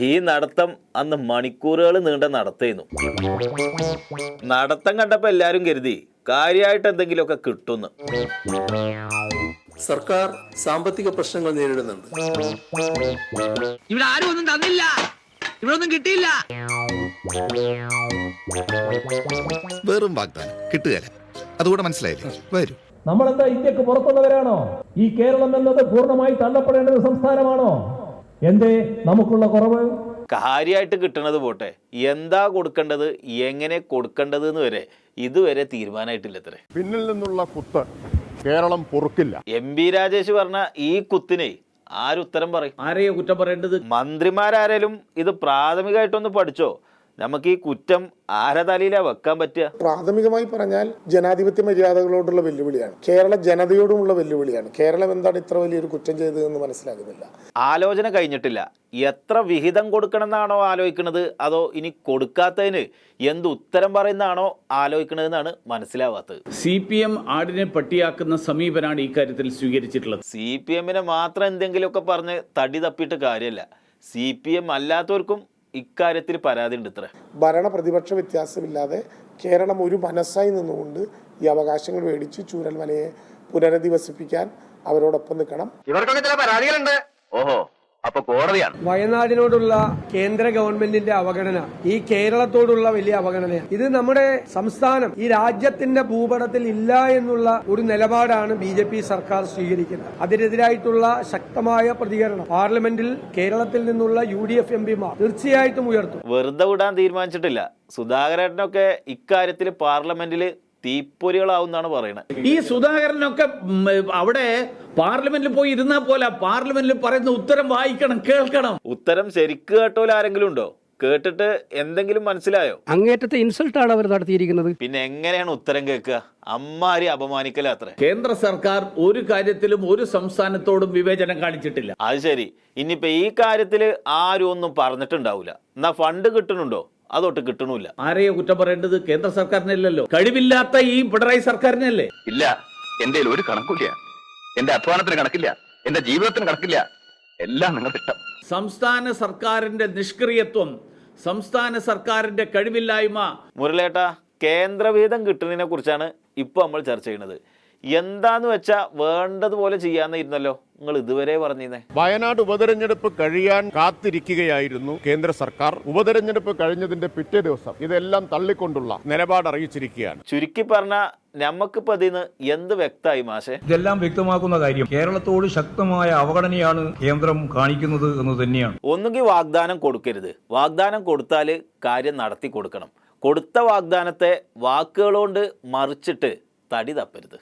ഈ നടത്തം അന്ന് മണിക്കൂറുകൾ നീണ്ട നടത്തേന്നു. നടത്തം കണ്ടപ്പോൾ എല്ലാവരും കരുതി കാര്യമായിട്ട് എന്തെങ്കിലുമൊക്കെ കിട്ടുന്നു. സർക്കാർ സാമ്പത്തിക പ്രശ്നങ്ങൾ നേരിടുന്നുണ്ട്. ഇവിടെ ആരും ഒന്നും തന്നില്ല, ഇവിടെ ഒന്നും കിട്ടിയില്ല. വെറും വാഗ്ദാനം കിട്ടുകയില്ല. അതുകൂടെ മനസ്സിലായില്ലേ? വരൂ. നമ്മളെന്താ ഇന്ത്യക്ക് പുറത്തുള്ളവരാണോ? ഈ കേരളം എന്നത് പൂർണ്ണമായി തള്ളപ്പെടേണ്ട ഒരു സംസ്ഥാനമാണോ? എന്തേ നമുക്കുള്ള കുറവ്? കാര്യമായിട്ട് കിട്ടണത് പോട്ടെ, എന്താ കൊടുക്കേണ്ടത്, എങ്ങനെ കൊടുക്കേണ്ടത് എന്ന് വരെ ഇതുവരെ തീരുമാനമായിട്ടില്ലത്രേ. പിന്നിൽ നിന്നുള്ള കുത്ത് കേരളം പൊറുക്കില്ല. MP രാജേഷ് പറഞ്ഞ ഈ കുത്തിനെ ആരുത്തരം പറയും? ആരെയോ കുറ്റം പറയേണ്ടത്? മന്ത്രിമാരാരേലും ഇത് പ്രാഥമികമായിട്ടൊന്ന് പഠിച്ചോ? നമുക്ക് ഈ കുറ്റം ആരെ തലയിലാ വെക്കാൻ പറ്റുക? പ്രാഥമികമായി പറഞ്ഞാൽ ജനാധിപത്യ മര്യാദകളോടുള്ള വെല്ലുവിളിയാണ്, കേരള ജനതയോടുമുള്ള വെല്ലുവിളിയാണ്. കേരളം എന്താണ് ഇത്ര വലിയൊരു കുറ്റം ചെയ്തതെന്ന് മനസ്സിലാകുന്നില്ല. ആലോചന കഴിഞ്ഞിട്ടില്ല. എത്ര വിഹിതം കൊടുക്കണം എന്നാണോ ആലോചിക്കുന്നത്, അതോ ഇനി കൊടുക്കാത്തതിന് എന്ത് ഉത്തരം പറയുന്നതാണോ ആലോചിക്കണതെന്നാണ് മനസ്സിലാവാത്തത്. CPM ആടിനെ പട്ടിയാക്കുന്ന സമീപനാണ് ഇക്കാര്യത്തിൽ സ്വീകരിച്ചിട്ടുള്ളത്. CPM മാത്രം എന്തെങ്കിലുമൊക്കെ പറഞ്ഞ് തടി തപ്പിയിട്ട് കാര്യമല്ല. CPM അല്ലാത്തവർക്കും ഇക്കാര്യത്തിൽ പരാതി ഉണ്ട്. ഇത്ര ഭരണ പ്രതിപക്ഷ വ്യത്യാസമില്ലാതെ കേരളം ഒരു മനസ്സായി നിന്നുകൊണ്ട് ഈ അവകാശങ്ങൾ മേടിച്ച് ചൂരൽമലയെ പുനരധിവസിപ്പിക്കാൻ അവരോടൊപ്പം നിൽക്കണം. ഇവർക്കൊക്കെ ചില പരാതികളുണ്ട്. ഓഹോ, അപ്പൊ കോടതിയാണ്. വയനാടിനോടുള്ള കേന്ദ്ര ഗവൺമെന്റിന്റെ അവഗണന ഈ കേരളത്തോടുള്ള വലിയ അവഗണനയാണ്. ഇത് നമ്മുടെ സംസ്ഥാനം ഈ രാജ്യത്തിന്റെ ഭൂപടത്തിൽ ഇല്ല എന്നുള്ള ഒരു നിലപാടാണ് BJP സർക്കാർ സ്വീകരിക്കുന്നത്. അതിനെതിരായിട്ടുള്ള ശക്തമായ പ്രതികരണം പാർലമെന്റിൽ കേരളത്തിൽ നിന്നുള്ള UDF MPമാർ തീർച്ചയായിട്ടും ഉയർത്തും. വെറുതെ വിടാൻ തീരുമാനിച്ചിട്ടില്ല. സുധാകരനൊക്കെ ഇക്കാര്യത്തിൽ പാർലമെന്റിൽ തീപ്പൊരികളാവുന്നാണ് പറയുന്നത്. ഈ സുധാകരനൊക്കെ അവിടെ പാർലമെന്റിൽ പോയി ഇരുന്നാ പോലെ പാർലമെന്റിൽ പറയുന്ന ഉത്തരം വായിക്കണം, കേൾക്കണം. ഉത്തരം ശരിക്ക് കേട്ടോല ആരെങ്കിലും ഉണ്ടോ? കേട്ടിട്ട് എന്തെങ്കിലും മനസ്സിലായോ? അങ്ങേറ്റത്തെ ഇൻസൾട്ടാണ് അവർ നടത്തിയിരിക്കുന്നത്. പിന്നെ എങ്ങനെയാണ് ഉത്തരം കേൾക്കുക? അമ്മാരി അപമാനിക്കലാത്രേ. കേന്ദ്ര സർക്കാർ ഒരു കാര്യത്തിലും ഒരു സംസ്ഥാനത്തോടും വിവേചനം കാണിച്ചിട്ടില്ല. അത് ശരി. ഇനിയിപ്പോ ഈ കാര്യത്തിൽ ആരും ഒന്നും പറഞ്ഞിട്ടുണ്ടാവില്ല. എന്നാ ഫണ്ട് കിട്ടുന്നുണ്ടോ? അതൊട്ട് കിട്ടണില്ല. ആരെയോ കുറ്റം പറയേണ്ടത്? കേന്ദ്ര സർക്കാരിനല്ലല്ലോ, കഴിവില്ലാത്ത ഈ പിണറായി സർക്കാരിനല്ലേ? ഇല്ല, എന്റെ ഒരു കണക്കില്ല, എന്റെ അധ്വാനത്തിന് കണക്കില്ല, എന്റെ ജീവിതത്തിന് കണക്കില്ല, എല്ലാം നിങ്ങൾ ഇഷ്ടം. സംസ്ഥാന സർക്കാരിന്റെ നിഷ്ക്രിയത്വം, സംസ്ഥാന സർക്കാരിന്റെ കഴിവില്ലായ്മ. മുരളേട്ടാ, കേന്ദ്രവിഹിതം കിട്ടുന്നതിനെ കുറിച്ചാണ് ഇപ്പൊ നമ്മൾ ചർച്ച ചെയ്യുന്നത്. എന്താന്ന് വെച്ചാ വേണ്ടതുപോലെ ചെയ്യാന്നിരുന്നല്ലോ നിങ്ങൾ ഇതുവരെ പറഞ്ഞിരുന്നേ. വയനാട് ഉപതെരഞ്ഞെടുപ്പ് കഴിയാൻ കാത്തിരിക്കുകയായിരുന്നു കേന്ദ്ര സർക്കാർ. ഉപതെരഞ്ഞെടുപ്പ് കഴിഞ്ഞതിന്റെ പിറ്റേ ദിവസം ഇതെല്ലാം തള്ളിക്കൊണ്ടുള്ള നിലപാട് അറിയിച്ചിരിക്കുകയാണ്. ചുരുക്കി പറഞ്ഞ നമുക്കിപ്പോ അതിന്ന് എന്ത് വ്യക്തമായി മാഷെ? ഇതെല്ലാം വ്യക്തമാക്കുന്ന കാര്യം കേരളത്തോട് ശക്തമായ അവഗണനയാണ് കേന്ദ്രം കാണിക്കുന്നത് എന്ന് തന്നെയാണ്. ഒന്നുകിൽ വാഗ്ദാനം കൊടുക്കരുത്, വാഗ്ദാനം കൊടുത്താല് കാര്യം നടത്തി കൊടുക്കണം. കൊടുത്ത വാഗ്ദാനത്തെ വാക്കുകളോണ്ട് മറിച്ചിട്ട് തടി തപ്പരുത്.